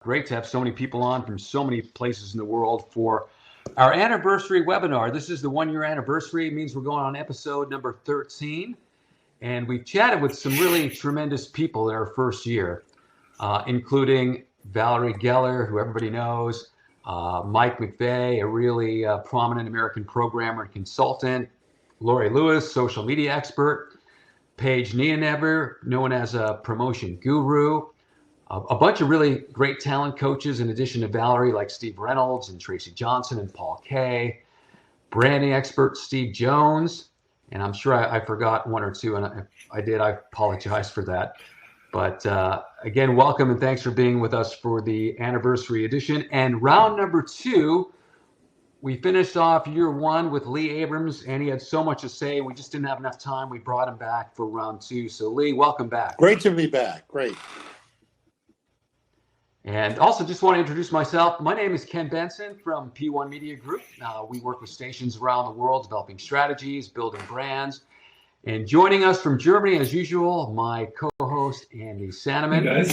Great to have so many people on from so many places in the world for our anniversary webinar. This is the 1-year anniversary. It means we're going on episode number 13. And we've chatted with some really tremendous people in our first year, including Valerie Geller, who everybody knows, Mike McVeigh, a really prominent American programmer and consultant, Lori Lewis, social media expert, Paige Nienever, known as a promotion guru, a bunch of really great talent coaches in addition to Valerie, like Steve Reynolds and Tracy Johnson and Paul Kay, branding expert Steve Jones, and I'm sure I forgot one or two, and if I did, I apologize for that. But again, welcome and thanks for being with us for the anniversary edition. And round number 2, we finished off year 1 with Lee Abrams, and he had so much to say. We just didn't have enough time. We brought him back for round 2. So Lee, welcome back. Great to be back. Great. And also just want to introduce myself. My name is Ken Benson from P1 Media Group. We work with stations around the world, developing strategies, building brands. And joining us from Germany, as usual, my co-host, Andy Sanneman,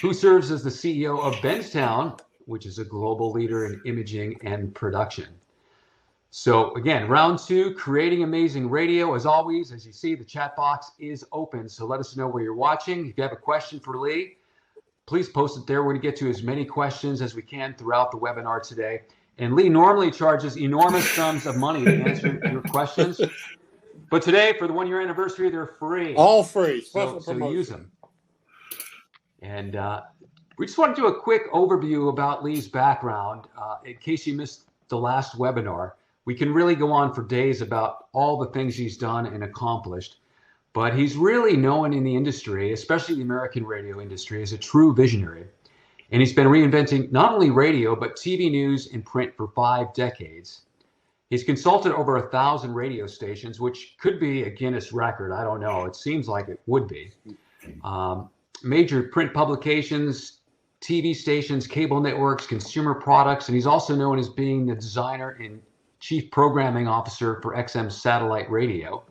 who serves as the CEO of Benstown, which is a global leader in imaging and production. So again, round 2, creating amazing radio. As always, as you see, the chat box is open. So let us know where you're watching. If you have a question for Lee, please post it there. We're going to get to as many questions as we can throughout the webinar today. And Lee normally charges enormous sums of money to answer your questions. But today, for the 1-year anniversary, they're free. All free. So use them. And we just want to do a quick overview about Lee's background. In case you missed the last webinar, we can really go on for days about all the things he's done and accomplished. But he's really known in the industry, especially the American radio industry, as a true visionary. And he's been reinventing not only radio, but TV news and print for 5 decades. He's consulted over 1,000 radio stations, which could be a Guinness record. I don't know. It seems like it would be. Major print publications, TV stations, cable networks, consumer products. And he's also known as being the designer and chief programming officer for XM satellite radio.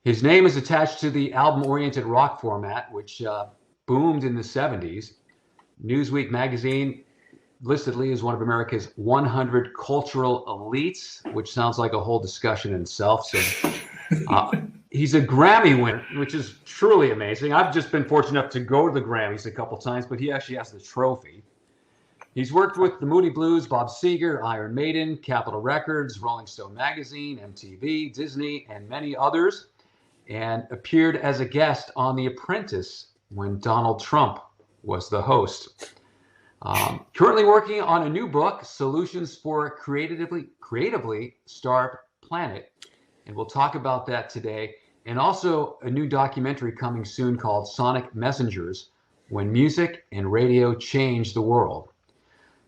His name is attached to the album-oriented rock format, which boomed in the 70s. Newsweek magazine listed Lee as one of America's 100 cultural elites, which sounds like a whole discussion in itself. So he's a Grammy winner, which is truly amazing. I've just been fortunate enough to go to the Grammys a couple times, but he actually has the trophy. He's worked with the Moody Blues, Bob Seger, Iron Maiden, Capitol Records, Rolling Stone magazine, MTV, Disney, and many others, and appeared as a guest on The Apprentice when Donald Trump was the host. Currently working on a new book, Solutions for a Creatively Starved Planet, and we'll talk about that today. And also a new documentary coming soon called Sonic Messengers, When Music and Radio Change the World.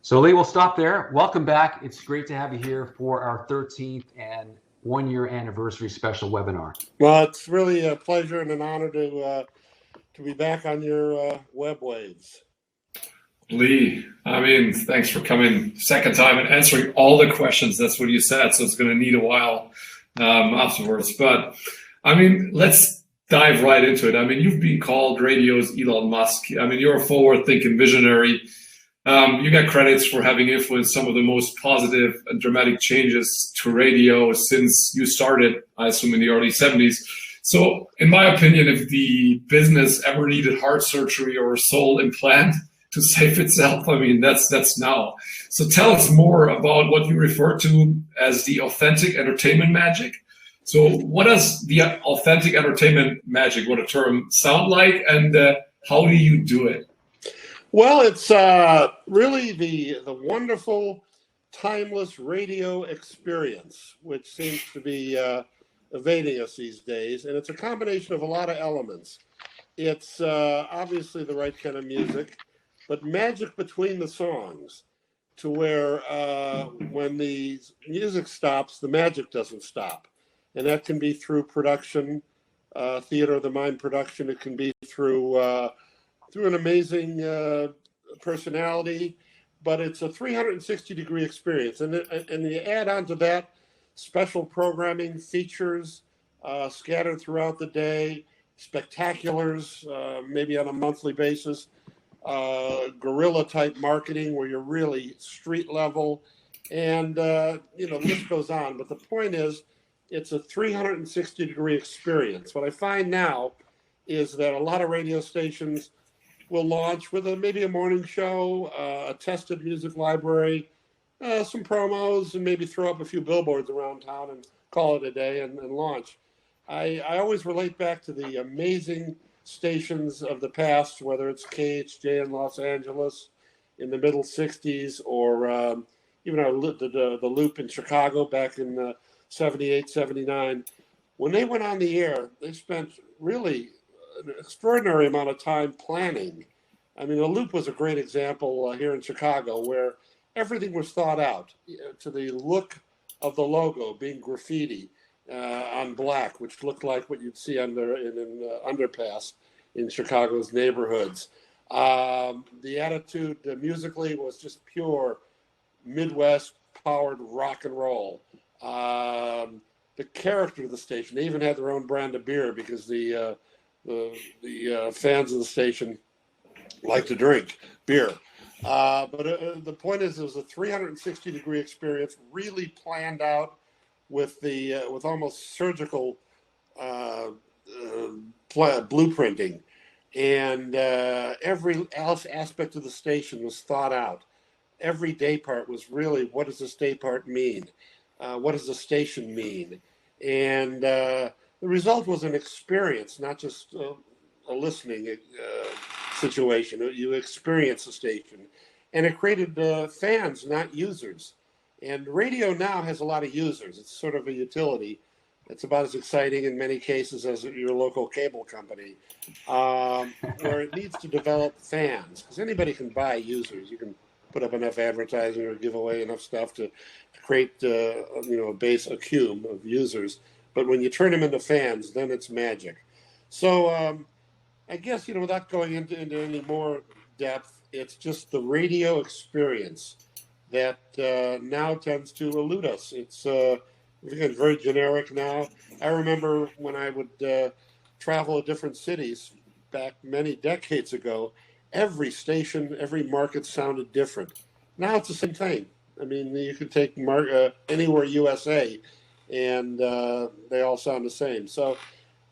So Lee, we'll stop there. Welcome back. It's great to have you here for our 13th and 1-year anniversary special webinar. Well, it's really a pleasure and an honor to be back on your web waves. Lee, thanks for coming second time and answering all the questions. That's what you said. So it's going to need a while afterwards. But let's dive right into it. You've been called radio's Elon Musk. You're a forward-thinking visionary. You got credits for having influenced some of the most positive and dramatic changes to radio since you started, I assume, in the early 70s. So in my opinion, if the business ever needed heart surgery or a soul implant to save itself, that's now. So tell us more about what you refer to as the authentic entertainment magic. So what does the authentic entertainment magic, what a term, sound like, and how do you do it? Well, it's really the wonderful, timeless radio experience, which seems to be evading us these days. And it's a combination of a lot of elements. It's obviously the right kind of music, but magic between the songs to where when the music stops, the magic doesn't stop. And that can be through production, theater of the mind production. It can be through an amazing personality, but it's a 360-degree experience. And you add on to that special programming features scattered throughout the day, spectaculars, maybe on a monthly basis. guerrilla type marketing where you're really street level, and the list goes on. But the point is, it's a 360-degree experience. What I find now is that a lot of radio stations will launch with maybe a morning show, a tested music library, some promos, and maybe throw up a few billboards around town and call it a day and launch. I always relate back to the amazing stations of the past, whether it's KHJ in Los Angeles in the middle 60s or even the Loop in Chicago back in 78, 79. When they went on the air, they spent really an extraordinary amount of time planning. I mean, the Loop was a great example here in Chicago where everything was thought out to the look of the logo being graffiti on black, which looked like what you'd see in an underpass in Chicago's neighborhoods. The attitude musically was just pure Midwest powered rock and roll. The character of the station, they even had their own brand of beer because the fans of the station like to drink beer. But the point is, it was a 360-degree experience, really planned out with almost surgical blueprinting, and every aspect of the station was thought out. Every day part was really, what does this day part mean? What does the station mean? And the result was an experience, not just a listening situation. You experience the station, and it created fans, not users. And radio now has a lot of users. It's sort of a utility. It's about as exciting in many cases as your local cable company, where it needs to develop fans, because anybody can buy users. You can put up enough advertising or give away enough stuff to create a cume of users. But when you turn them into fans, then it's magic. So I guess, without going into any more depth, it's just the radio experience that now tends to elude us. It's again, very generic now. I remember when I would travel to different cities back many decades ago, every station, every market sounded different. Now it's the same thing. I mean, you could take anywhere USA, and they all sound the same. So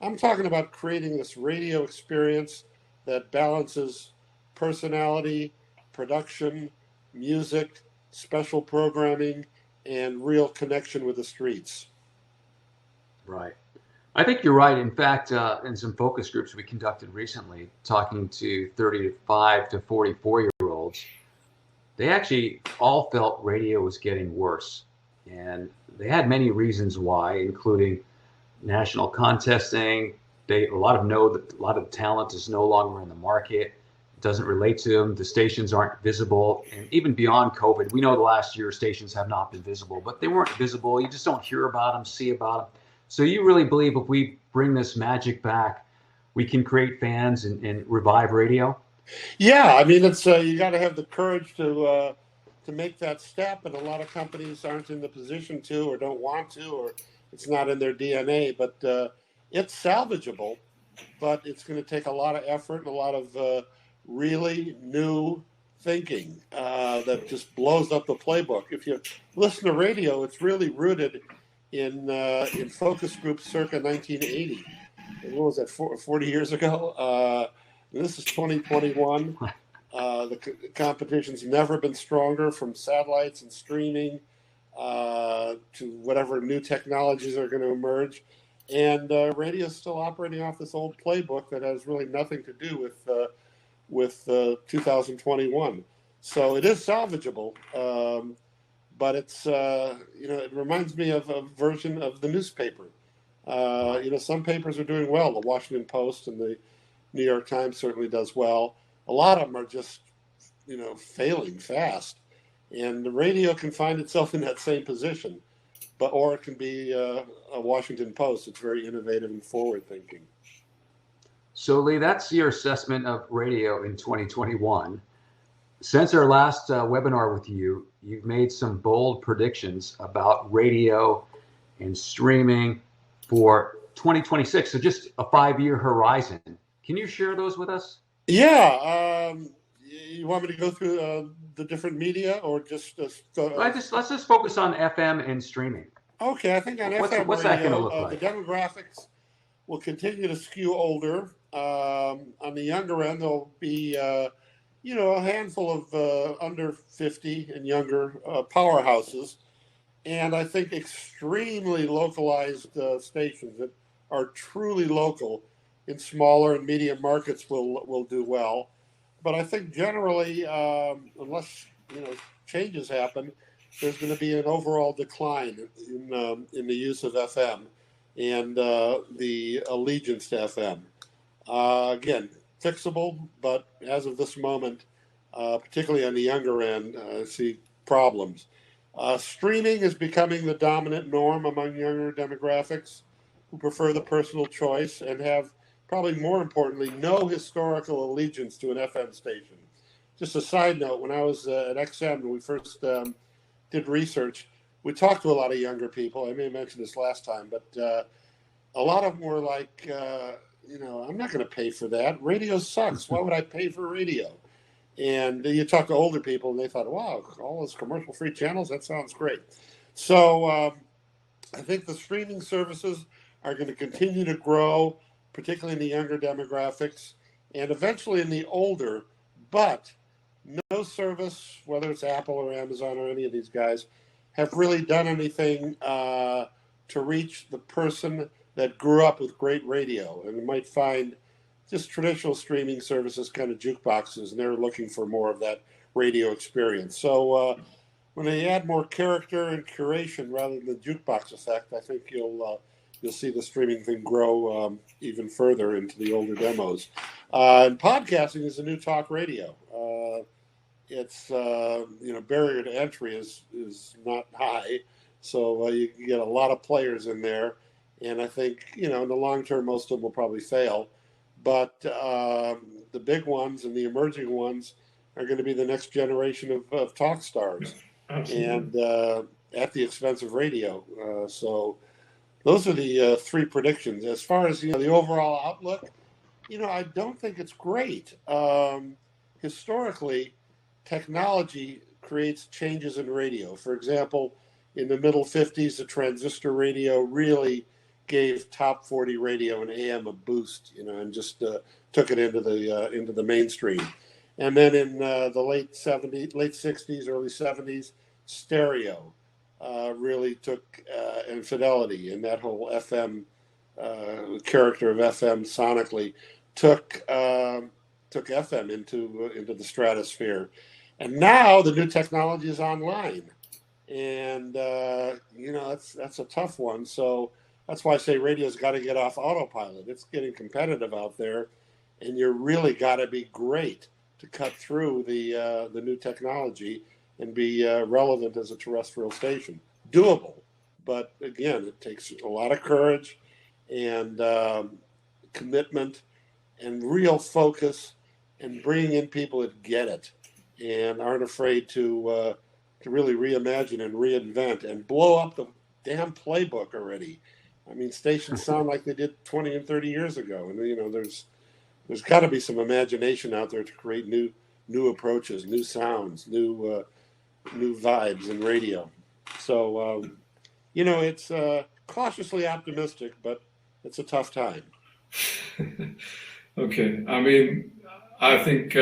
I'm talking about creating this radio experience that balances personality, production, music, special programming, and real connection with the streets. Right. I think you're right. In fact, in some focus groups we conducted recently, talking to 35 to 44-year-olds, they actually all felt radio was getting worse. And they had many reasons why, including national contesting. A lot of talent is no longer in the market. It doesn't relate to them. The stations aren't visible. And even beyond COVID, we know the last year stations have not been visible, but they weren't visible. You just don't hear about them, see about them. So you really believe if we bring this magic back, we can create fans and revive radio? Yeah, I mean, it's you got to have the courage to make that step, and a lot of companies aren't in the position to, or don't want to, or it's not in their DNA. But it's salvageable, but it's going to take a lot of effort and a lot of really new thinking that just blows up the playbook. If you listen to radio, it's really rooted in focus groups circa 1980. What was that, 40 years ago? This is 2021. The competition's never been stronger, from satellites and streaming to whatever new technologies are going to emerge. And radio is still operating off this old playbook that has really nothing to do with 2021. So it is salvageable. But it's, it reminds me of a version of the newspaper. Some papers are doing well. The Washington Post and the New York Times certainly does well. A lot of them are just, failing fast. And the radio can find itself in that same position, or it can be a Washington Post. It's very innovative and forward-thinking. So, Lee, that's your assessment of radio in 2021. Since our last webinar with you, you've made some bold predictions about radio and streaming for 2026. So just a 5-year horizon. Can you share those with us? Yeah. you want me to go through the different media, or just Let's just focus on FM and streaming. Okay, I think on FM What's that going to radio, look like? the demographics will continue to skew older. On the younger end, there'll be a handful of under 50 and younger powerhouses, and I think extremely localized stations that are truly local in smaller and medium markets will do well. But I think generally, unless changes happen, there's going to be an overall decline in the use of FM and the allegiance to FM. Again, fixable, but as of this moment, particularly on the younger end, I see problems. Streaming is becoming the dominant norm among younger demographics who prefer the personal choice and have, probably more importantly, no historical allegiance to an FM station. Just a side note, when I was at XM, when we first did research, we talked to a lot of younger people. I may have mentioned this last time, but a lot of them were like, I'm not going to pay for that. Radio sucks. Why would I pay for radio? And you talk to older people, and they thought, wow, all those commercial-free channels, that sounds great. So I think the streaming services are going to continue to grow, particularly in the younger demographics, and eventually in the older, but no service, whether it's Apple or Amazon or any of these guys, have really done anything to reach the person that grew up with great radio. And you might find just traditional streaming services kind of jukeboxes, and they're looking for more of that radio experience. So when they add more character and curation rather than the jukebox effect, I think you'll see the streaming thing grow even further into the older demos. And podcasting is the new talk radio. It's barrier to entry is not high, so you can get a lot of players in there, and I think in the long term most of them will probably fail, but the big ones and the emerging ones are going to be the next generation of talk stars. Absolutely. And at the expense of radio. So those are the three predictions. As far as the overall outlook, I don't think it's great. Historically, technology creates changes in radio. For example, in the middle 50s, the transistor radio really gave top 40 radio and AM a boost, and just took it into the mainstream. And then in the late 60s, early 70s, stereo really took, and fidelity, and that whole FM character of FM sonically took FM into the stratosphere. And now the new technology is online, and that's a tough one. So that's why I say radio's got to get off autopilot. It's getting competitive out there, and you really got to be great to cut through the new technology and be relevant as a terrestrial station. Doable, but again, it takes a lot of courage and commitment and real focus, and bringing in people that get it and aren't afraid to really reimagine and reinvent and blow up the damn playbook already. I mean, stations sound like they did 20 and 30 years ago, and there's got to be some imagination out there to create new approaches, new sounds, new vibes in radio. So it's cautiously optimistic, but it's a tough time. Okay, I think,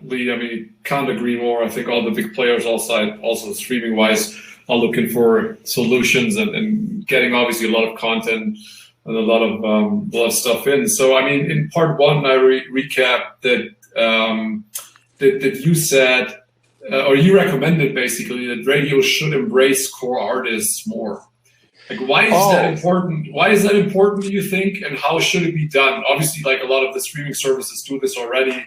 Lee, can't agree more. I think all the big players also streaming-wise, are looking for solutions and getting obviously a lot of content and a lot of stuff in. So, in part one, I recap that you said, or you recommended basically that radio should embrace core artists more. Like, why is that important? Why is that important, do you think? And how should it be done? Obviously, like a lot of the streaming services do this already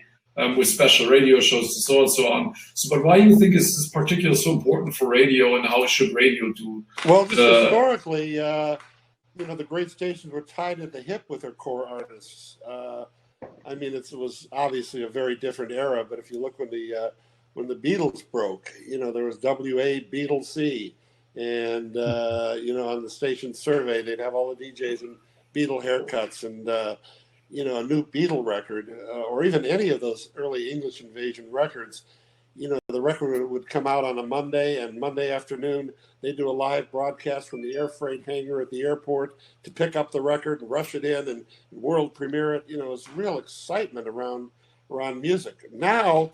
with special radio shows and so on and so on. So, but why do you think is this particularly so important for radio, and how should radio do? Well, just historically, the great stations were tied at the hip with their core artists. It was obviously a very different era, but if you look when the Beatles broke, there was WA Beatles C. And, on the station survey, they'd have all the DJs in Beatle haircuts. And a new Beatle record, or even any of those early English Invasion records, the record would come out on a Monday, and Monday afternoon they do a live broadcast from the air freight hangar at the airport to pick up the record and rush it in and world premiere it. It's real excitement around music. Now,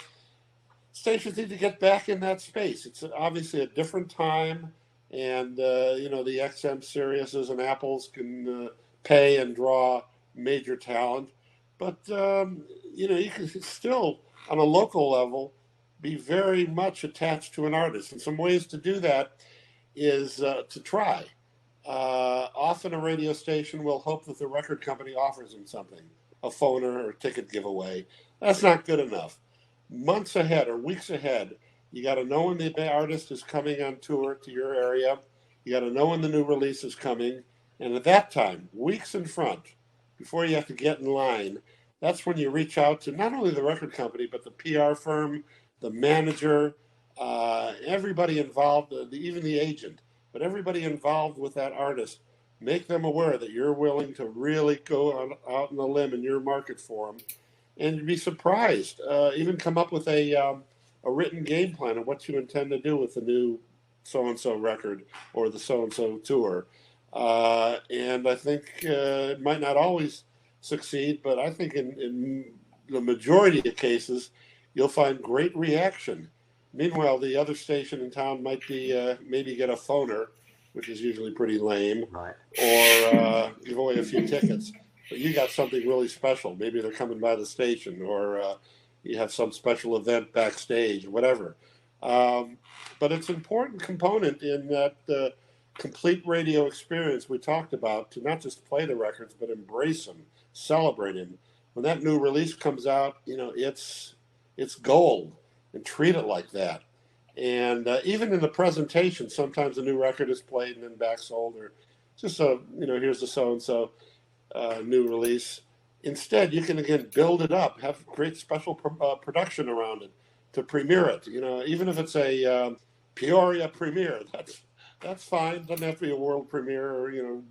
stations need to get back in that space. It's obviously a different time, and the XM Siriuses and Apples can pay and draw major talent, but you can still, on a local level, be very much attached to an artist. And some ways to do that is to try. Often a radio station will hope that the record company offers them something, a phoner or a ticket giveaway. That's not good enough. Months ahead or weeks ahead, you got to know when the artist is coming on tour to your area. You got to know when the new release is coming. And at that time, weeks in front, before you have to get in line, that's when you reach out to not only the record company, but the PR firm, the manager, everybody involved, even the agent, but everybody involved with that artist. Make them aware that you're willing to really go out on a limb in your market for them, and you'd be surprised. Even come up with a written game plan of what you intend to do with the new so-and-so record or the so-and-so tour. And I think it might not always succeed, but I think in the majority of cases, you'll find great reaction. Meanwhile, the other station in town might be maybe get a phoner, which is usually pretty lame, right, or give away a few tickets. But you got something really special. Maybe they're coming by the station, or you have some special event backstage, whatever. But it's an important component in that complete radio experience we talked about, to not just play the records, but embrace them, celebrate them. When that new release comes out, it's gold, and treat it like that. And even in the presentation, sometimes a new record is played and then backsold, or just here's the so-and-so new release. Instead, you can again build it up, have great special production around it to premiere it. Even if it's a Peoria premiere, that's fine. Doesn't have to be a world premiere or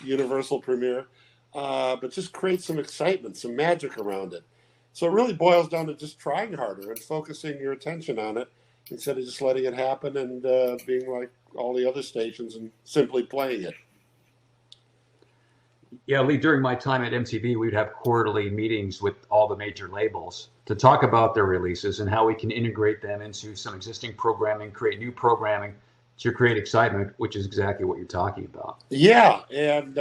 universal premiere, but just create some excitement, some magic around it. So it really boils down to just trying harder and focusing your attention on it instead of just letting it happen and being like all the other stations and simply playing it. Yeah, Lee, during my time at MTV, we'd have quarterly meetings with all the major labels to talk about their releases and how we can integrate them into some existing programming, create new programming to create excitement, which is exactly what you're talking about. Yeah, and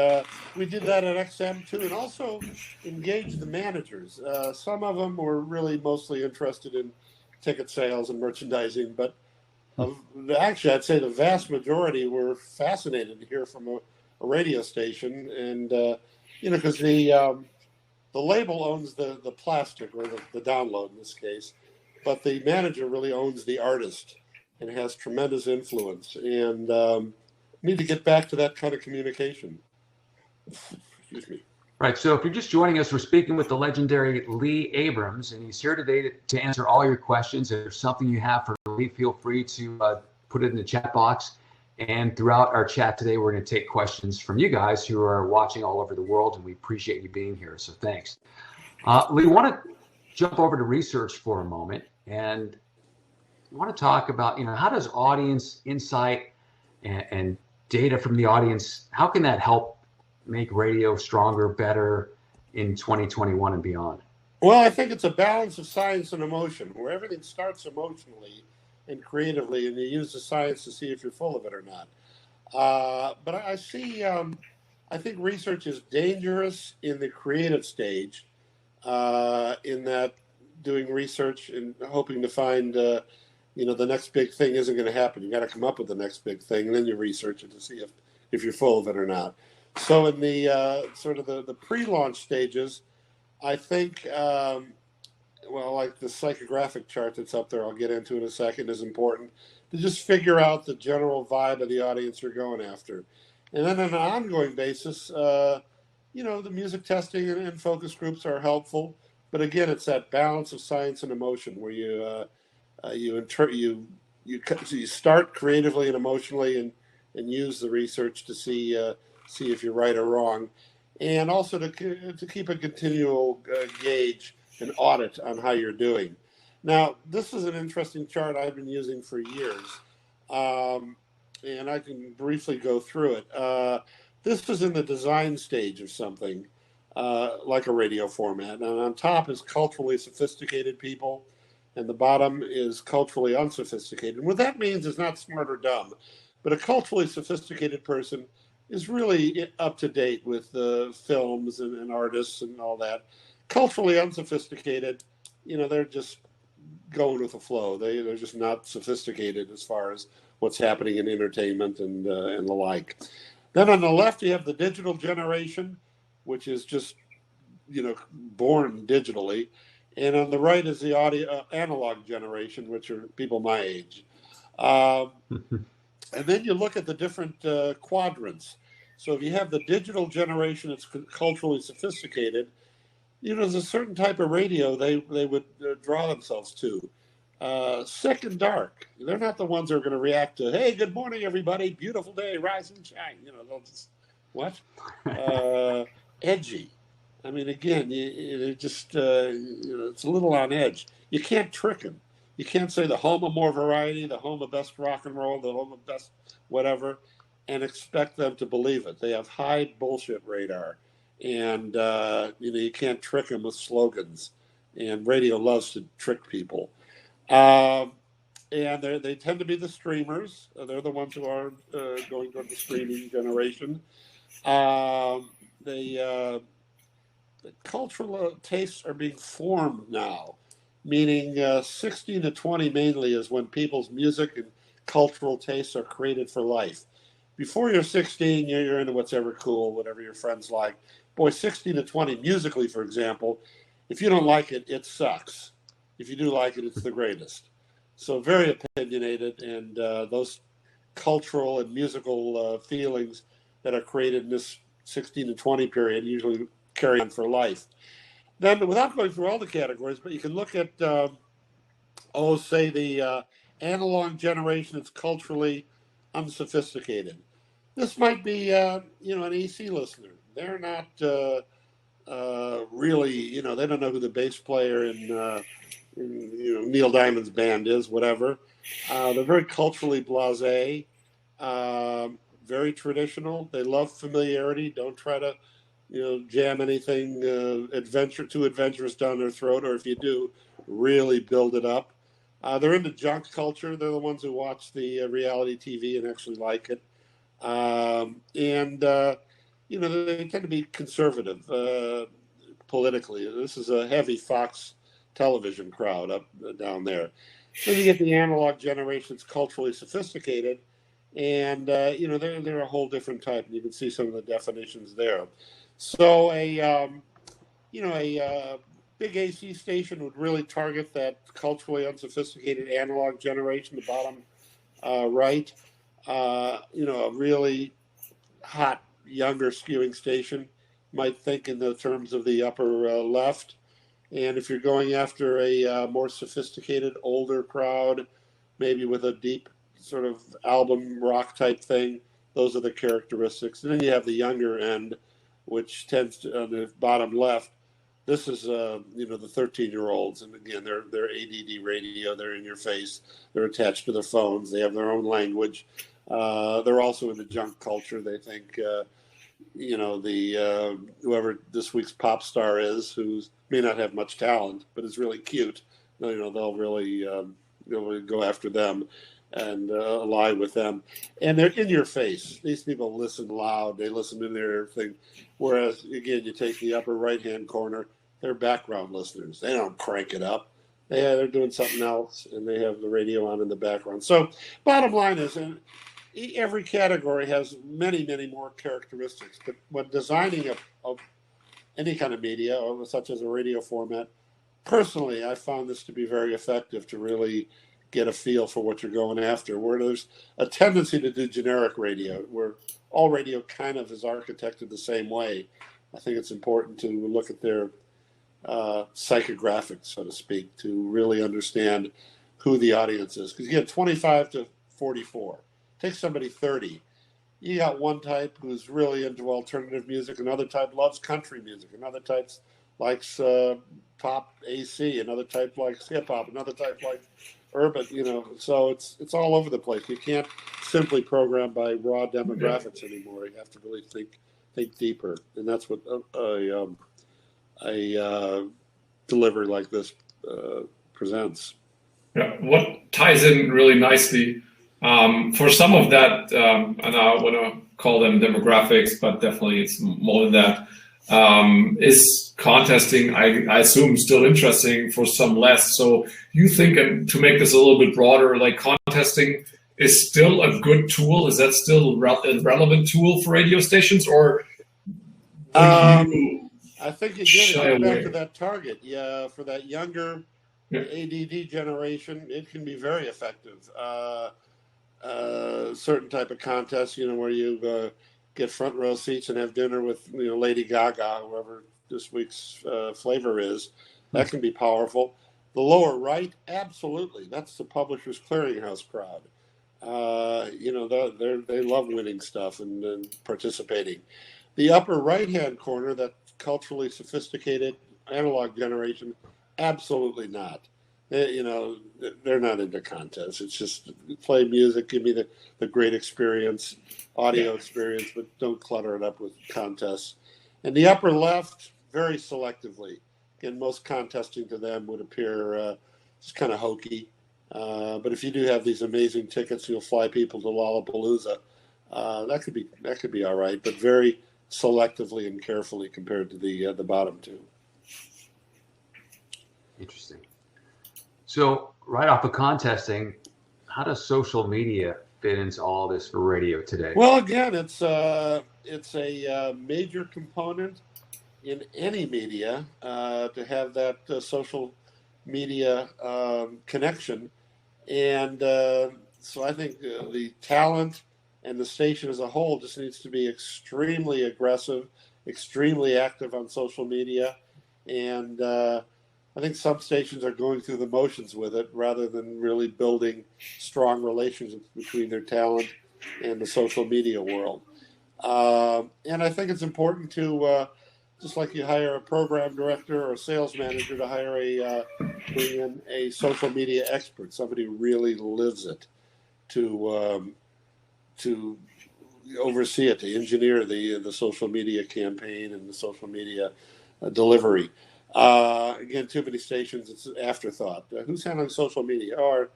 we did that at XM too, and also engaged the managers. Some of them were really mostly interested in ticket sales and merchandising, but actually I'd say the vast majority were fascinated to hear from a radio station, and because the label owns the plastic, or the download in this case, but the manager really owns the artist and has tremendous influence, and need to get back to that kind of communication. Excuse me. Right, so if you're just joining us, we're speaking with the legendary Lee Abrams, and he's here today to answer all your questions. If there's something you have for Lee, feel free to put it in the chat box. And throughout our chat today, we're going to take questions from you guys who are watching all over the world, and we appreciate you being here, so thanks. Lee, want to jump over to research for a moment, and want to talk about, how does audience insight and data from the audience, how can that help make radio stronger, better in 2021 and beyond? Well, I think it's a balance of science and emotion, where everything starts emotionally and creatively, and you use the science to see if you're full of it or not. But I see, I think research is dangerous in the creative stage, in that doing research and hoping to find, the next big thing isn't going to happen. You got to come up with the next big thing, and then you research it to see if you're full of it or not. So in the sort of the pre-launch stages, I think, like the psychographic chart that's up there, I'll get into in a second, is important to just figure out the general vibe of the audience you're going after. And then on an ongoing basis, the music testing and focus groups are helpful. But again, it's that balance of science and emotion where you start creatively and emotionally and use the research to see if you're right or wrong. and also to keep a continual gauge and audit on how you're doing. Now, this is an interesting chart I've been using for years, and I can briefly go through it. This is in the design stage of something like a radio format. And on top is culturally sophisticated people, and the bottom is culturally unsophisticated. And what that means is not smart or dumb, but a culturally sophisticated person is really up to date with the films and artists and all that. Culturally unsophisticated, they're just going with the flow. They're just not sophisticated as far as what's happening in entertainment and the like. Then on the left, you have the digital generation, which is just, born digitally. And on the right is the audio analog generation, which are people my age. And then you look at the different quadrants. So if you have the digital generation that's culturally sophisticated, there's a certain type of radio they would draw themselves to. Sick and dark. They're not the ones that are going to react to, hey, good morning, everybody. Beautiful day, rise and shine. They'll just, what? Edgy. I mean, again, it just, it's a little on edge. You can't trick them. You can't say the home of more variety, the home of best rock and roll, the home of best whatever, and expect them to believe it. They have high bullshit radar. And, you can't trick them with slogans. And radio loves to trick people. And they tend to be the streamers. They're the ones who are going to the streaming generation. The cultural tastes are being formed now, meaning 16 to 20 mainly is when people's music and cultural tastes are created for life. Before you're 16, you're into what's ever cool, whatever your friends like. Boy, 16 to 20 musically, for example, if you don't like it, it sucks. If you do like it, it's the greatest. So very opinionated, and those cultural and musical feelings that are created in this 16 to 20 period usually carry on for life. Then, without going through all the categories, but you can look at, say, the analog generation that's culturally unsophisticated. This might be, an AC listener. They're not really, they don't know who the bass player in Neil Diamond's band is, whatever. They're very culturally blasé, very traditional. They love familiarity. Don't try to, jam anything too adventurous down their throat, or if you do, really build it up. They're into junk culture. They're the ones who watch the reality TV and actually like it. They tend to be conservative politically. This is a heavy Fox television crowd down there. Then you get the analog generation that's culturally sophisticated, and they're a whole different type. And you can see some of the definitions there. So a big AC station would really target that culturally unsophisticated analog generation, the bottom right. A really hot, younger skewing station might think in the terms of the upper left. And if you're going after a more sophisticated, older crowd, maybe with a deep sort of album rock type thing, those are the characteristics. And then you have the younger end, which tends to, on the bottom left, this is, the 13-year-olds. And again, they're ADD radio. They're in your face. They're attached to their phones. They have their own language. They're also in the junk culture. They think, whoever this week's pop star is, who may not have much talent, but is really cute, they'll really go after them and ally with them. And they're in your face. These people listen loud. They listen to their thing. Whereas, again, you take the upper right-hand corner, they're background listeners. They don't crank it up. They're doing something else, and they have the radio on in the background. So bottom line is, every category has many, many more characteristics. But when designing any kind of media, or such as a radio format, personally, I found this to be very effective to really get a feel for what you're going after. Where there's a tendency to do generic radio, where all radio kind of is architected the same way. I think it's important to look at their psychographics, so to speak, to really understand who the audience is. Because you get 25 to 44. Take somebody 30. you got one type who's really into alternative music, another type loves country music, another type likes pop AC, another type likes hip hop, another type likes urban. So it's all over the place. You can't simply program by raw demographics anymore. You have to really think deeper, and that's what a delivery like this presents. Yeah, what ties in really nicely for some of that, and I want to call them demographics, but definitely it's more than that. Is contesting, I assume, still interesting, for some less. So you think, and to make this a little bit broader, like contesting is still a good tool? Is that still a relevant tool for radio stations, or I think again, back to that target. Yeah, for that younger ADD generation, it can be very effective. Certain type of contest, where you get front row seats and have dinner with Lady Gaga, whoever this week's flavor is, that can be powerful. The lower right, absolutely, that's the Publishers Clearinghouse crowd. They love winning stuff and participating. The upper right-hand corner, that culturally sophisticated analog generation, absolutely not. They're not into contests. It's just play music, give me the great experience, audio experience, but don't clutter it up with contests. And the upper left, very selectively. Again, most contesting to them would appear just kind of hokey. But if you do have these amazing tickets, you'll fly people to Lollapalooza. That could be all right, but very selectively and carefully compared to the bottom two. Interesting. So right off of contesting, how does social media fit into all this for radio today? Well, again, it's a major component in any media to have that social media connection. And so I think the talent and the station as a whole just needs to be extremely aggressive, extremely active on social media. And I think some stations are going through the motions with it rather than really building strong relationships between their talent and the social media world. And I think it's important to, just like you hire a program director or a sales manager, to bring in a social media expert, somebody who really lives it, to oversee it, to engineer the social media campaign and the social media delivery. Again, too many stations, it's an afterthought. Who's handling social media? Oh,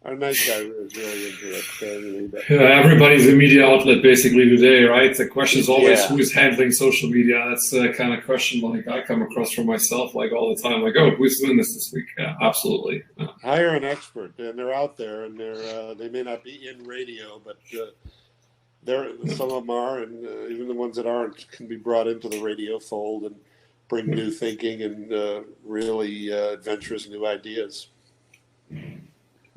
our nice guy is really into it. Everybody's a media outlet basically today, right? The question is always who is handling social media. That's the kind of question like I come across for myself like all the time. Like, oh, who's doing this week? Yeah, absolutely. Hire an expert, and they're out there, and they may not be in radio, but some of them are, and even the ones that aren't can be brought into the radio fold and bring new thinking and really adventurous new ideas.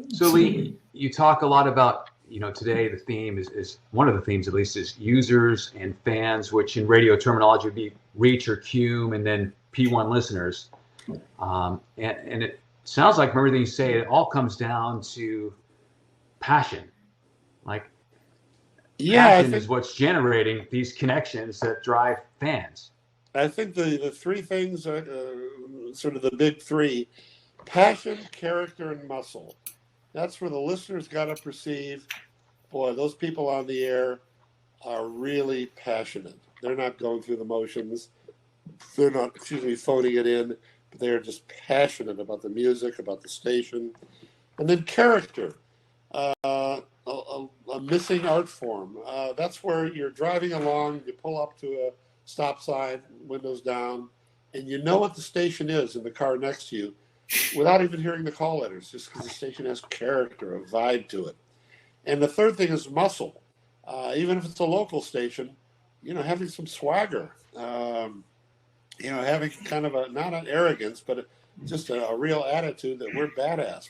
So Lee, you talk a lot about, today the theme is one of the themes at least is users and fans, which in radio terminology would be reach or cume, and then P1 listeners. And it sounds like from everything you say, it all comes down to passion. Like passion is what's generating these connections that drive fans. I think the three things are sort of the big three: passion, character, and muscle. That's where the listeners got to perceive, boy, those people on the air are really passionate. They're not going through the motions. They're not, phoning it in, but they're just passionate about the music, about the station. And then character, a missing art form. That's where you're driving along, you pull up to a stop sign, windows down, and you know what the station is in the car next to you without even hearing the call letters, just because the station has character, a vibe to it. And the third thing is muscle. Even if it's a local station, having some swagger, having kind of not an arrogance, but just a real attitude that we're badass.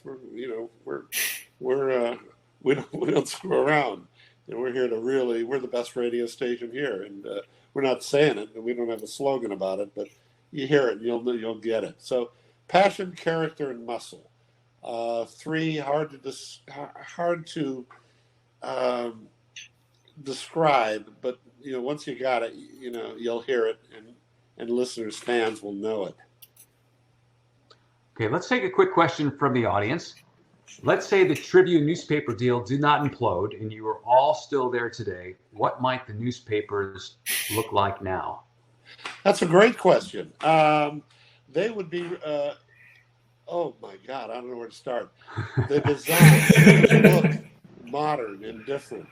We don't screw around. We're here to we're the best radio station here, and we're not saying it, and we don't have a slogan about it, but you hear it, and you'll get it. So, passion, character, and muscle. Three hard to describe, but once you got it, you'll hear it, and listeners, fans will know it. Okay, let's take a quick question from the audience. Let's say the Tribune newspaper deal did not implode and you were all still there today. What might the newspapers look like now? That's a great question. They would be, oh my God, I don't know where to start. The design would look modern and different.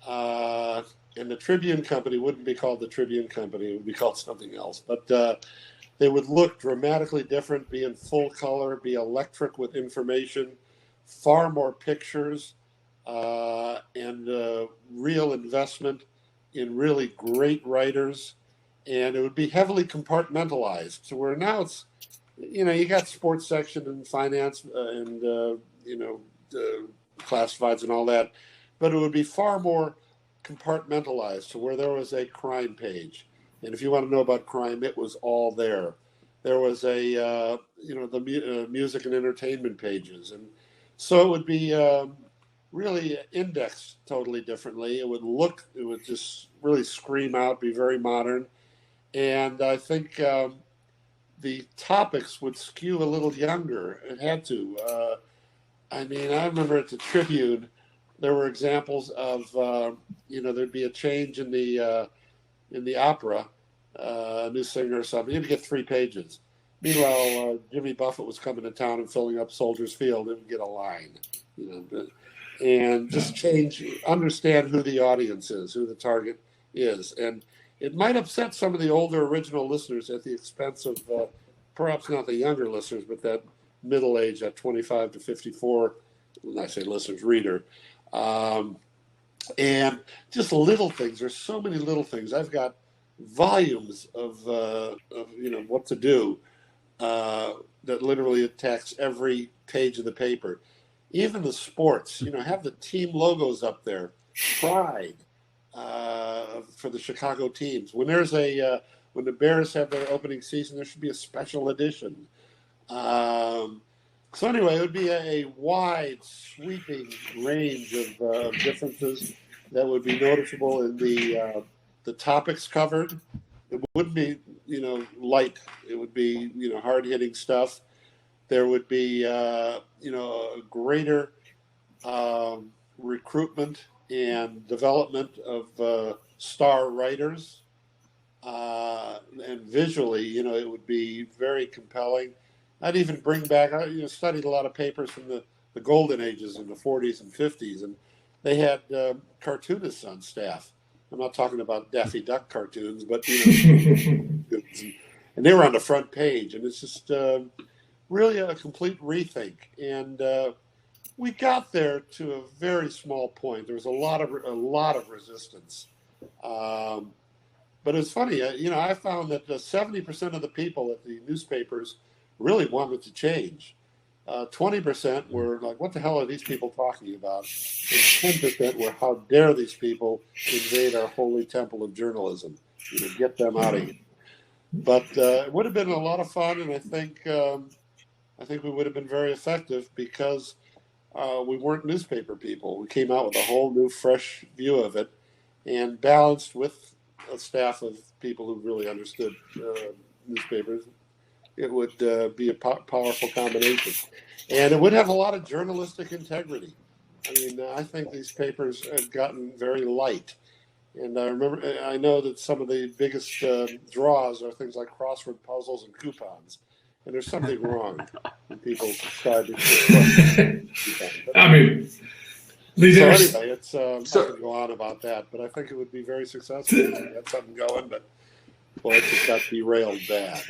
And the Tribune Company wouldn't be called the Tribune Company. It would be called something else. But they would look dramatically different, be in full color, be electric with information, far more pictures, and real investment in really great writers. And it would be heavily compartmentalized. So where now it's, you got sports section and finance and, classifieds and all that. But it would be far more compartmentalized to where there was a crime page. And if you want to know about crime, it was all there. There was the music and entertainment pages. And so it would be really indexed totally differently. It would just really scream out, be very modern. And I think the topics would skew a little younger. It had to. I remember at the Tribune, there were examples of, there'd be a change in the opera, a new singer or something. You'd get 3 pages. Meanwhile, Jimmy Buffett was coming to town and filling up Soldiers Field. It would get a line, and just understand who the audience is, who the target is. And it might upset some of the older original listeners at the expense of perhaps not the younger listeners, but that middle age, that 25 to 54, when I say listeners, reader. And just little things. There's so many little things. I've got volumes of what to do that literally attacks every page of the paper. Even the sports, have the team logos up there. Pride for the Chicago teams. When there's when the Bears have their opening season, there should be a special edition. So anyway, it would be a wide, sweeping range of differences that would be noticeable in the topics covered. It wouldn't be, light. It would be, hard-hitting stuff. There would be, a greater recruitment and development of star writers. And visually, it would be very compelling. I'd even bring back, I studied a lot of papers from the golden ages in the 40s and 50s, and they had cartoonists on staff. I'm not talking about Daffy Duck cartoons, but, and they were on the front page, and it's just really a complete rethink. And we got there to a very small point. There was a lot of resistance. But it's funny, I found that 70% of the people at the newspapers really wanted to change. 20% were like, what the hell are these people talking about? And 10% were, how dare these people invade our holy temple of journalism? Get them out of here. But it would have been a lot of fun, and I think we would have been very effective because we weren't newspaper people. We came out with a whole new, fresh view of it, and balanced with a staff of people who really understood newspapers. It would be a powerful combination. And it would have a lot of journalistic integrity. I think these papers have gotten very light. And I know that some of the biggest draws are things like crossword puzzles and coupons. And there's something wrong when people decide to Lee, so anyway, it's I could go on about that, but I think it would be very successful if we had something going, but boy, it just got derailed bad.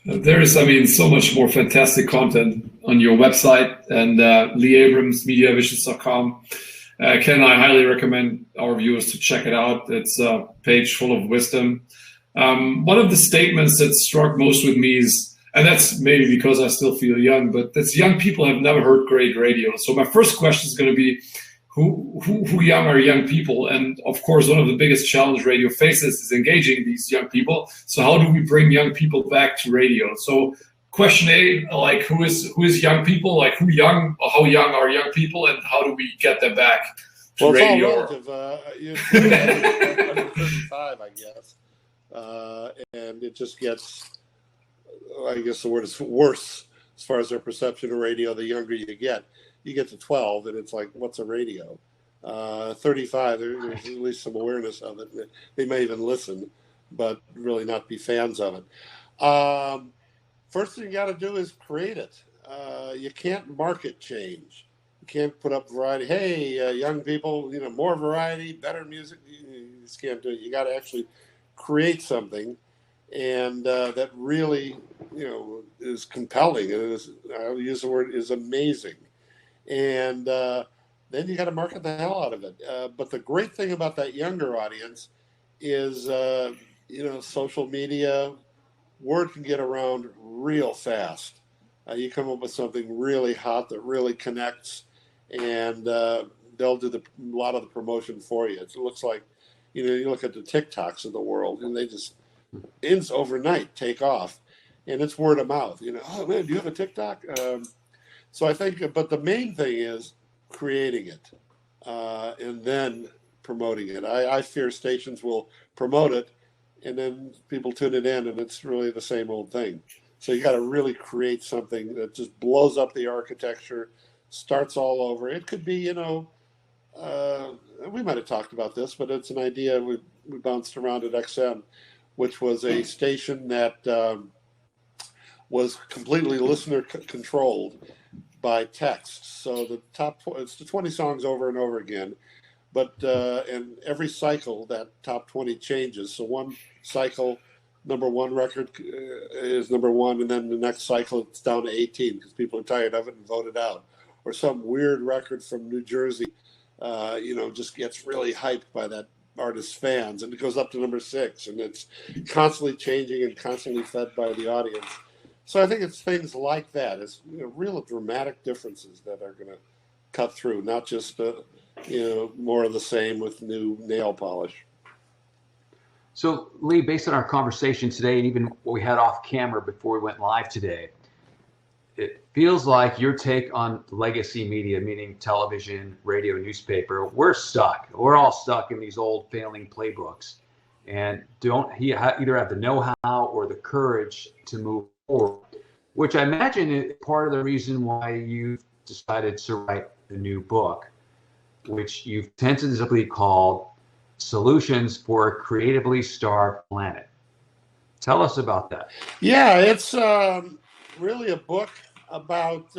There is, so much more fantastic content on your website and Lee Abrams, MediaVisions.com. Ken, I highly recommend our viewers to check it out. It's a page full of wisdom. One of the statements that struck most with me is, and that's maybe because I still feel young, but that's young people have never heard great radio. So my first question is going to be, who young are young people? And of course, one of the biggest challenges radio faces is engaging these young people. So how do we bring young people back to radio? So question A, who is young people? How young are young people, and how do we get them back Well, it's all radio? relative. It's under 35, I guess. And it just gets, I guess the word is worse as far as their perception of radio. The younger you get to 12, and it's like, what's a radio? 35, there's at least some awareness of it. They may even listen, but really not be fans of it. First thing you got to do is create it. You can't market change. You can't put up variety. Hey, young people, more variety, better music. You just can't do it. You got to actually create something, and that really, is compelling. I'll use the word, is amazing. And then you got to market the hell out of it. But the great thing about that younger audience is, social media, word can get around real fast. You come up with something really hot that really connects, and they'll do a lot of the promotion for you. It looks like, you look at the TikToks of the world, and they just overnight take off, and it's word of mouth. Oh man, do you have a TikTok? So I think, but the main thing is creating it, and then promoting it. I fear stations will promote it, and then people tune it in, and it's really the same old thing. So you got to really create something that just blows up the architecture, starts all over. It could be, we might have talked about this, but it's an idea we bounced around at XM, which was a station that was completely listener controlled by text. So it's the 20 songs over and over again, but and every cycle that top 20 changes. So one cycle, number one record is number one, and then the next cycle it's down to 18 because people are tired of it and voted out. Or some weird record from New Jersey, just gets really hyped by that artist's fans, and it goes up to number 6, and it's constantly changing and constantly fed by the audience. So I think it's things like that. It's real dramatic differences that are going to cut through, not just more of the same with new nail polish. So, Lee, based on our conversation today, and even what we had off camera before we went live today, it feels like your take on legacy media, meaning television, radio, newspaper, we're stuck. We're all stuck in these old failing playbooks, and don't either have the know-how or the courage to move forward, which I imagine is part of the reason why you decided to write a new book, which you've tentatively called Solutions for a Creatively Starved Planet. Tell us about that. Yeah, it's really a book about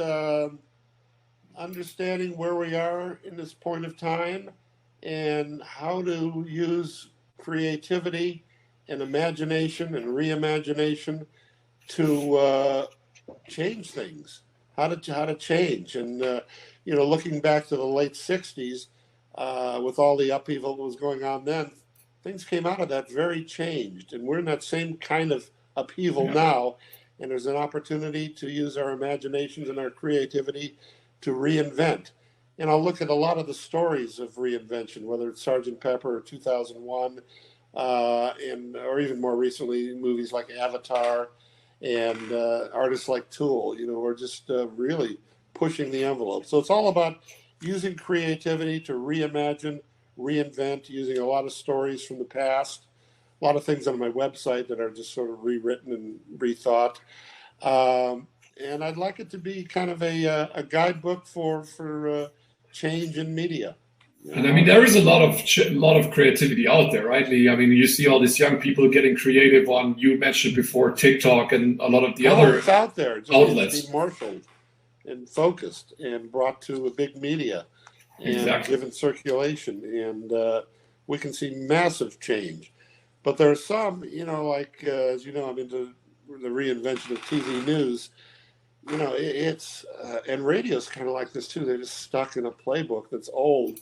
understanding where we are in this point of time and how to use creativity and imagination and reimagination to change things. How to change, and looking back to the late '60s, with all the upheaval that was going on then, things came out of that very changed, and we're in that same kind of upheaval now. And there's an opportunity to use our imaginations and our creativity to reinvent. And I'll look at a lot of the stories of reinvention, whether it's Sgt. Pepper or 2001, or even more recently, movies like Avatar, and artists like Tool, are just really pushing the envelope. So it's all about using creativity to reimagine, reinvent, using a lot of stories from the past, a lot of things on my website that are just sort of rewritten and rethought. And I'd like it to be kind of a guidebook for change in media. And I mean, there is a lot of creativity out there, right, Lee? I mean, you see all these young people getting creative on, you mentioned before, TikTok and a lot of the other it's out there. It just outlets. needs to be marshaled and focused and brought to a big media and given circulation. And we can see massive change. But there's some, as you know, I'm into the reinvention of TV news. It's and radio's kind of like this too. They're just stuck in a playbook that's old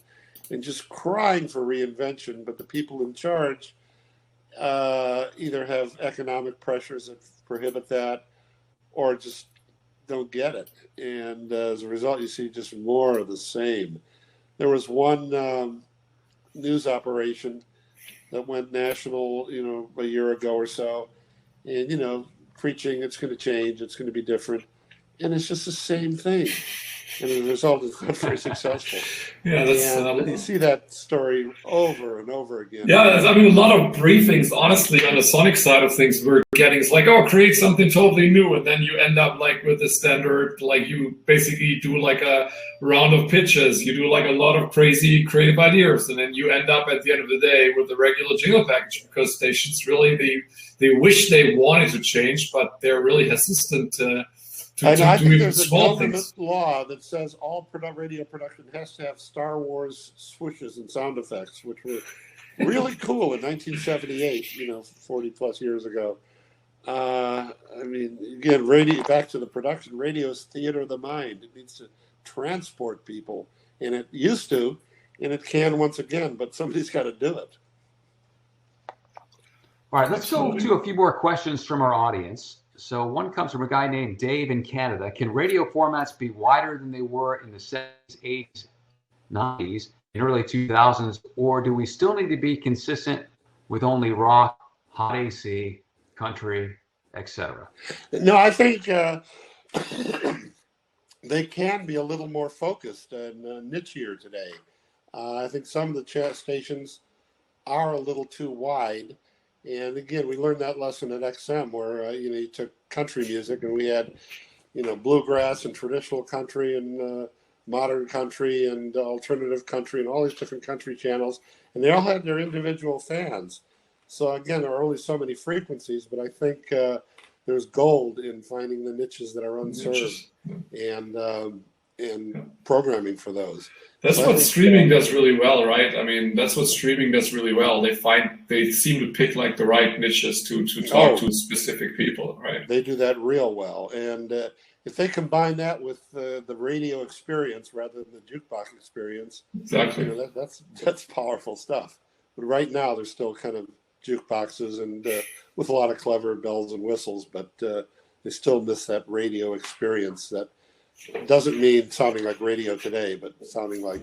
and just crying for reinvention. But the people in charge either have economic pressures that prohibit that, or just don't get it. And as a result, you see just more of the same. There was one news operation that went national, a year ago or so, and preaching it's going to change, it's going to be different, and it's just the same thing. and as a result, it's not very successful. Yeah, that's and you see that story over and over again. yeah. I mean, a lot of briefings, honestly, on the Sonic side of things, we're getting it's like, oh, create something totally new, and then you end up like with the standard, like you basically do like a round of pitches, you do like a lot of crazy creative ideas, and then you end up at the end of the day with the regular jingle package because stations really they wish they wanted to change, but they're really hesitant to I do think even there's a small government things. law that says all radio production has to have Star Wars swooshes and sound effects, which were really cool in 1978, 40 plus years ago. I mean, again, back to the production, radio is theater of the mind. It needs to transport people, and it used to, and it can once again, but somebody's got to do it. All right, let's go to a few more questions from our audience. So one comes from a guy named Dave in Canada. Can radio formats be wider than they were in the 70s, 80s, 90s, and early 2000s, or do we still need to be consistent with only rock, hot AC, country, etc.? No, I think they can be a little more focused and nichier today. I think some of the stations are a little too wide. And again, we learned that lesson at XM where, you took country music and we had, bluegrass and traditional country and modern country and alternative country and all these different country channels. And they all had their individual fans. So again, there are only so many frequencies, but I think there's gold in finding the niches that are unserved and programming for those. That's what streaming does really well, right? I mean, that's what streaming does really well. They seem to pick like the right niches to talk to specific people, right? They do that real well. And if they combine that with the radio experience rather than the jukebox experience, exactly, that's powerful stuff. But right now, they're still kind of jukeboxes and with a lot of clever bells and whistles, but they still miss that radio experience. That doesn't mean sounding like radio today, but sounding like,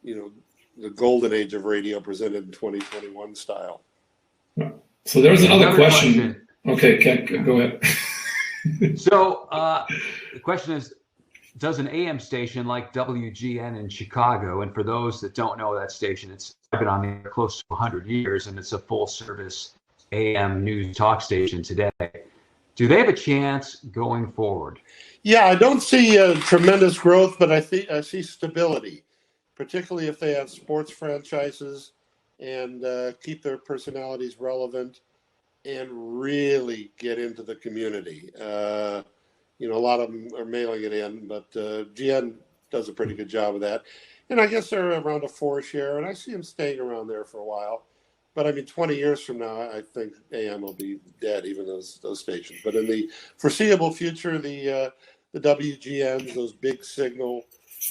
the golden age of radio presented in 2021 style. So there's another question. Okay, Ken, go ahead. So the question is, does an AM station like WGN in Chicago, and for those that don't know that station, it's been on there close to 100 years, and it's a full-service AM news talk station today. Do they have a chance going forward? Yeah, I don't see tremendous growth, but I see stability, particularly if they have sports franchises and keep their personalities relevant and really get into the community. A lot of them are mailing it in, but GN does a pretty good job of that. And I guess they're around a 4 share, and I see them staying around there for a while. But I mean, 20 years from now, I think AM will be dead, even those stations. But in the foreseeable future, the WGNs, those big signal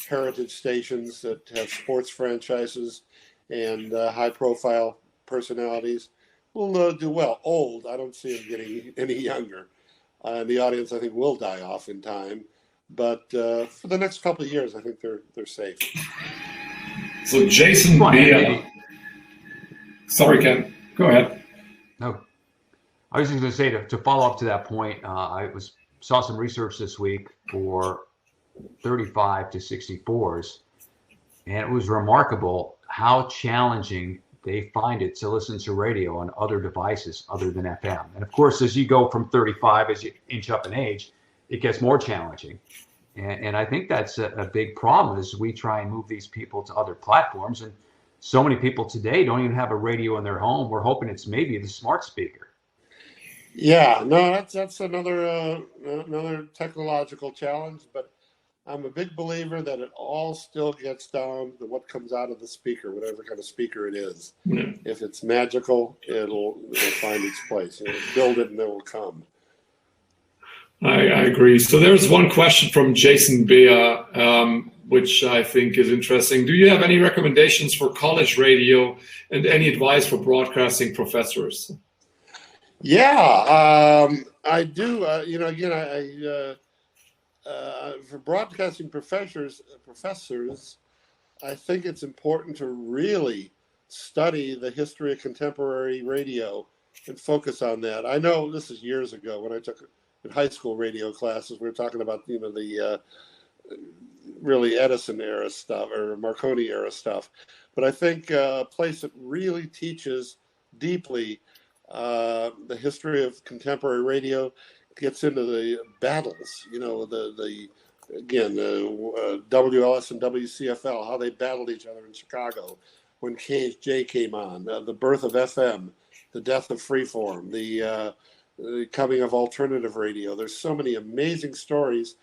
heritage stations that have sports franchises and high-profile personalities will do well. Old, I don't see them getting any younger. The audience, I think, will die off in time. But for the next couple of years, I think they're safe. So Jason B. Sorry, Ken. Go ahead. No, I was just going to say to follow up to that point. I saw some research this week for 35 to 64s, and it was remarkable how challenging they find it to listen to radio on other devices other than FM. And of course, as you go from 35, as you inch up in age, it gets more challenging. And I think that's a big problem as we try and move these people to other platforms. And so many people today don't even have a radio in their home. We're hoping it's maybe the smart speaker. Yeah, no, that's another technological challenge, but I'm a big believer that it all still gets down to what comes out of the speaker, whatever kind of speaker it is. Yeah. If it's magical, it'll find its place. Build it and it will come. I agree. So there's one question from Jason Bea, which I think is interesting. Do you have any recommendations for college radio and any advice for broadcasting professors? Yeah, I do. For broadcasting professors, I think it's important to really study the history of contemporary radio and focus on that. I know this is years ago when I took in high school radio classes. We were talking about the really Edison era stuff or Marconi era stuff. But I think a place that really teaches deeply the history of contemporary radio gets into the battles. The again, WLS and WCFL, how they battled each other in Chicago when KHJ came on, the birth of FM, the death of freeform, the coming of alternative radio. There's so many amazing stories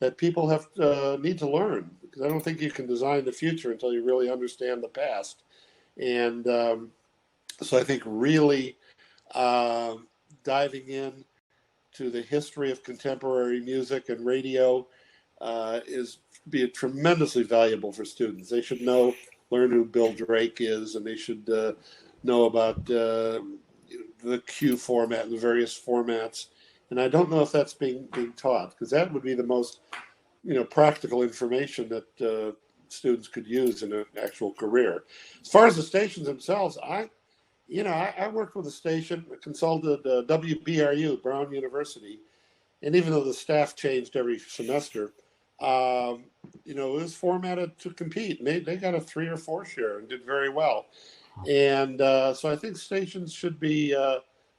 that people need to learn, because I don't think you can design the future until you really understand the past. And so I think really diving in to the history of contemporary music and radio is be tremendously valuable for students. They should learn who Bill Drake is, and they should know about the Q format and the various formats. And I don't know if that's being taught, because that would be the most practical information that students could use in an actual career. As far as the stations themselves, I worked with a station, consulted WBRU, Brown University, and even though the staff changed every semester, it was formatted to compete. And they got a 3 or 4 share and did very well. And so I think stations should be,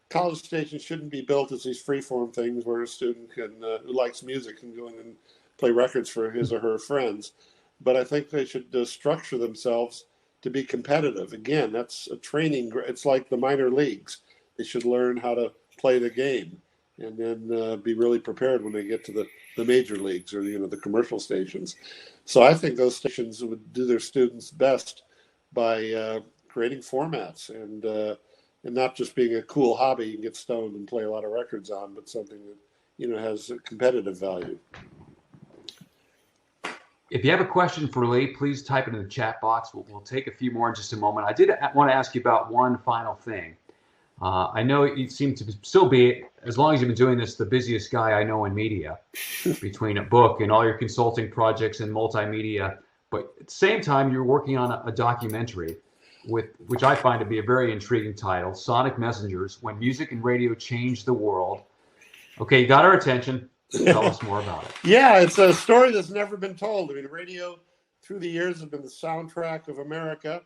college stations shouldn't be built as these freeform things where a student who likes music can go in and play records for his or her friends. But I think they should structure themselves to be competitive. Again, that's a training. It's like the minor leagues. They should learn how to play the game and then be really prepared when they get to the major leagues or the commercial stations. So I think those stations would do their students best by creating formats and not just being a cool hobby you can get stoned and play a lot of records on, but something that has a competitive value. If you have a question for Lee, please type it in the chat box. We'll take a few more in just a moment. I did want to ask you about one final thing. I know you seem to still be, as long as you've been doing this, the busiest guy I know in media, between a book and all your consulting projects and multimedia. But at the same time, you're working on a documentary, which I find to be a very intriguing title, Sonic Messengers, When Music and Radio Changed the World. Okay, you got our attention. Tell us more about it. Yeah, it's a story that's never been told. I mean, radio through the years has been the soundtrack of America,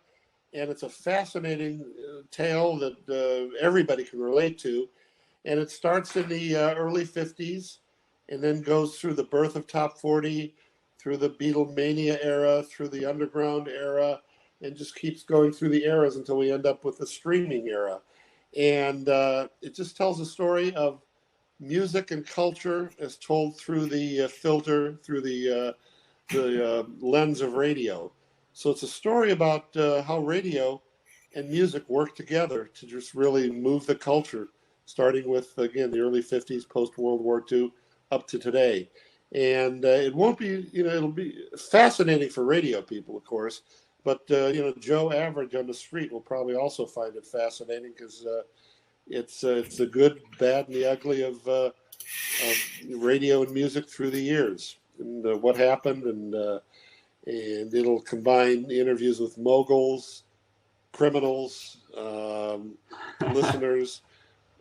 and it's a fascinating tale that everybody can relate to. And it starts in the early 50s and then goes through the birth of Top 40, through the Beatlemania era, through the underground era, and just keeps going through the eras until we end up with the streaming era. And it just tells a story of music and culture as told through the filter, through the lens of radio. So it's a story about how radio and music work together to just really move the culture, starting with, again, the early 50s, post-World War II, up to today. And it won't be, it'll be fascinating for radio people, of course, but, Joe Average on the street will probably also find it fascinating because it's the good, bad, and the ugly of radio and music through the years, and what happened, and it'll combine interviews with moguls, criminals, listeners,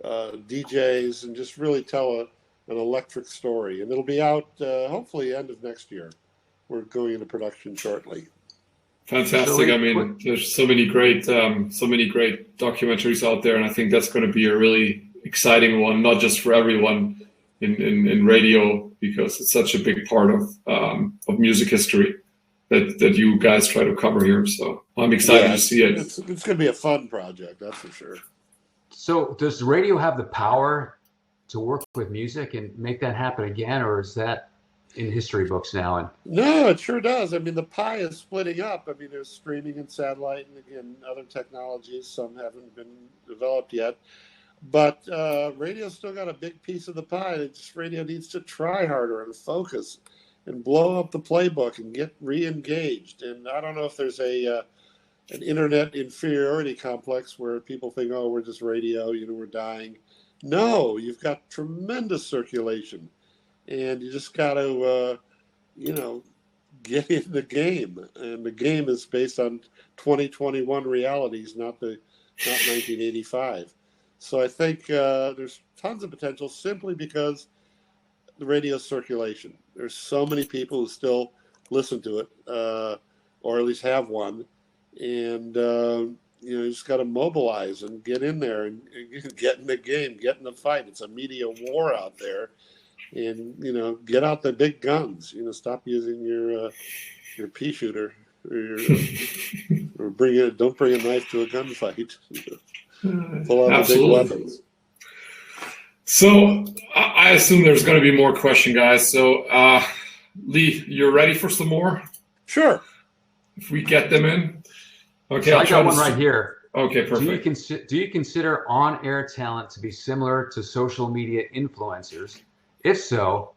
DJs, and just really tell an electric story. And it'll be out hopefully end of next year. We're going into production shortly. Fantastic. I mean, there's so many great documentaries out there, and I think that's going to be a really exciting one, not just for everyone in radio, because it's such a big part of music history that you guys try to cover here. So I'm excited to see it. It's going to be a fun project, that's for sure. So does radio have the power to work with music and make that happen again, or is that in history books now? And no, it sure does. I mean, the pie is splitting up. I mean, there's streaming and satellite and again other technologies. Some haven't been developed yet, but radio's still got a big piece of the pie. Radio needs to try harder and focus and blow up the playbook and get re-engaged. And I don't know if there's an internet inferiority complex where people think, oh, we're just radio, we're dying. No, you've got tremendous circulation. And you just got to, get in the game. And the game is based on 2021 realities, not 1985. So I think there's tons of potential simply because the radio circulation. There's so many people who still listen to it, or at least have one. And you just got to mobilize and get in there and get in the game, get in the fight. It's a media war out there, and get out the big guns. Stop using your pea shooter or don't bring a knife to a gunfight. Pull out the big weapons. So I assume there's going to be more question, guys. So Lee, you're ready for some more? Sure. If we get them in. Okay, so I got one right here. Okay, perfect. Do you consider on-air talent to be similar to social media influencers? If so,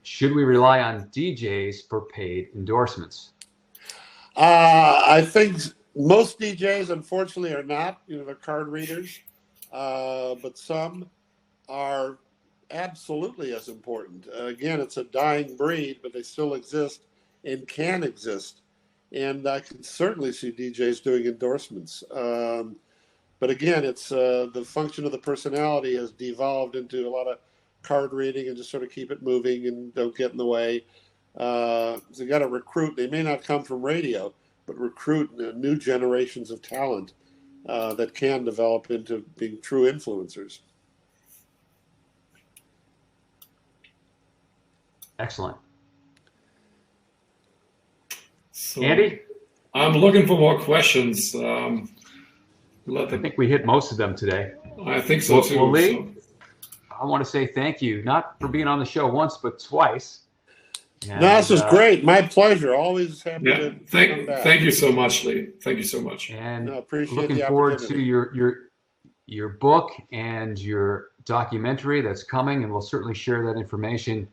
should we rely on DJs for paid endorsements? I think most DJs, unfortunately, are not. They're card readers, but some are absolutely as important. Again, it's a dying breed, but they still exist and can exist. And I can certainly see DJs doing endorsements. But again, it's the function of the personality has devolved into a lot of card reading and just sort of keep it moving and don't get in the way. So you got to recruit. They may not come from radio, but recruit new generations of talent that can develop into being true influencers. Excellent. So Andy? I'm looking for more questions. I think we hit most of them today. I think so too. Well, Lee, I want to say thank you, not for being on the show once, but twice. And, no, this is great. My pleasure. Always happy to come back. Thank you so much, Lee. Thank you so much. And looking forward to your book and your documentary that's coming, and we'll certainly share that information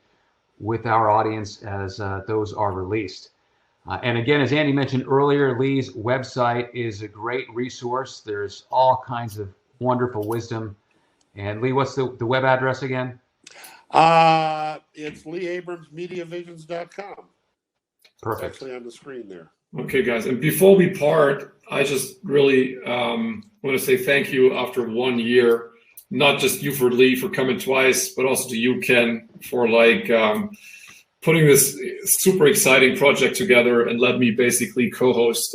with our audience as those are released. And again, as Andy mentioned earlier, Lee's website is a great resource. There's all kinds of wonderful wisdom. And Lee, what's the web address again? It's LeeAbramsMediaVisions.com. Perfect. It's actually on the screen there. Okay, guys. And before we part, I just really want to say thank you after 1 year. Not just you for Lee for coming twice, but also to you, Ken, for putting this super exciting project together and let me basically co-host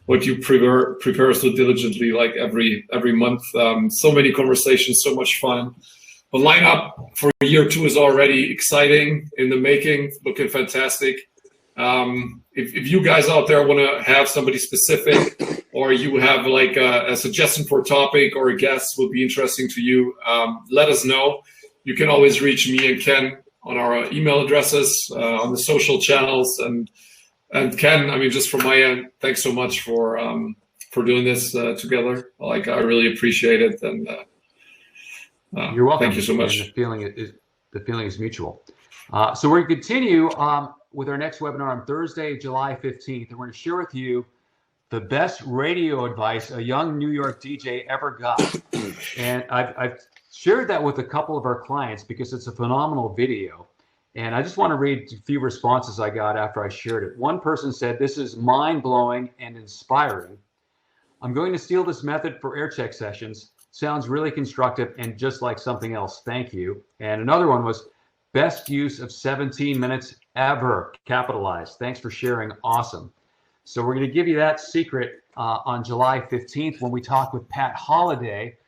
what you prepare so diligently, like every month. So many conversations, so much fun. The lineup for year 2 is already exciting, in the making, looking fantastic. If you guys out there want to have somebody specific, or you have like a suggestion for a topic or a guest would be interesting to you, let us know. You can always reach me and Ken on our email addresses, on the social channels, and Ken, I mean, just from my end, thanks so much for doing this together. Like, I really appreciate it, and you're welcome. Thank you so much. The feeling is mutual. So we're going to continue with our next webinar on Thursday, July 15th, and we're going to share with you the best radio advice a young New York DJ ever got. And I've shared that with a couple of our clients because it's a phenomenal video. And I just want to read a few responses I got after I shared it. One person said, "This is mind-blowing and inspiring. I'm going to steal this method for air check sessions. Sounds really constructive and just like something else. Thank you." And another one was, "Best use of 17 minutes ever, capitalized. Thanks for sharing. Awesome." So we're going to give you that secret on July 15th when we talk with Pat Holliday,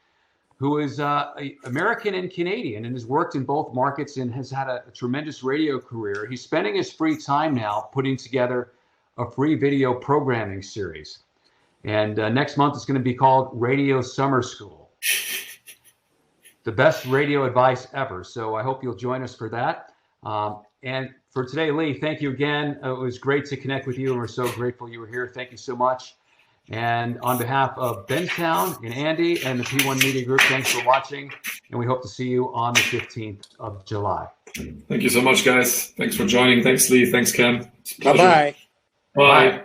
who is American and Canadian and has worked in both markets and has had a tremendous radio career. He's spending his free time now putting together a free video programming series. And next month it's going to be called Radio Summer School. The best radio advice ever. So I hope you'll join us for that. And for today, Lee, thank you again. It was great to connect with you, and we're so grateful you were here. Thank you so much. And on behalf of Benstown and Andy and the P1 Media Group, thanks for watching, and we hope to see you on the 15th of July. Thank you so much, guys. Thanks for joining. Thanks, Lee. Thanks, Ken. Bye-bye. Bye.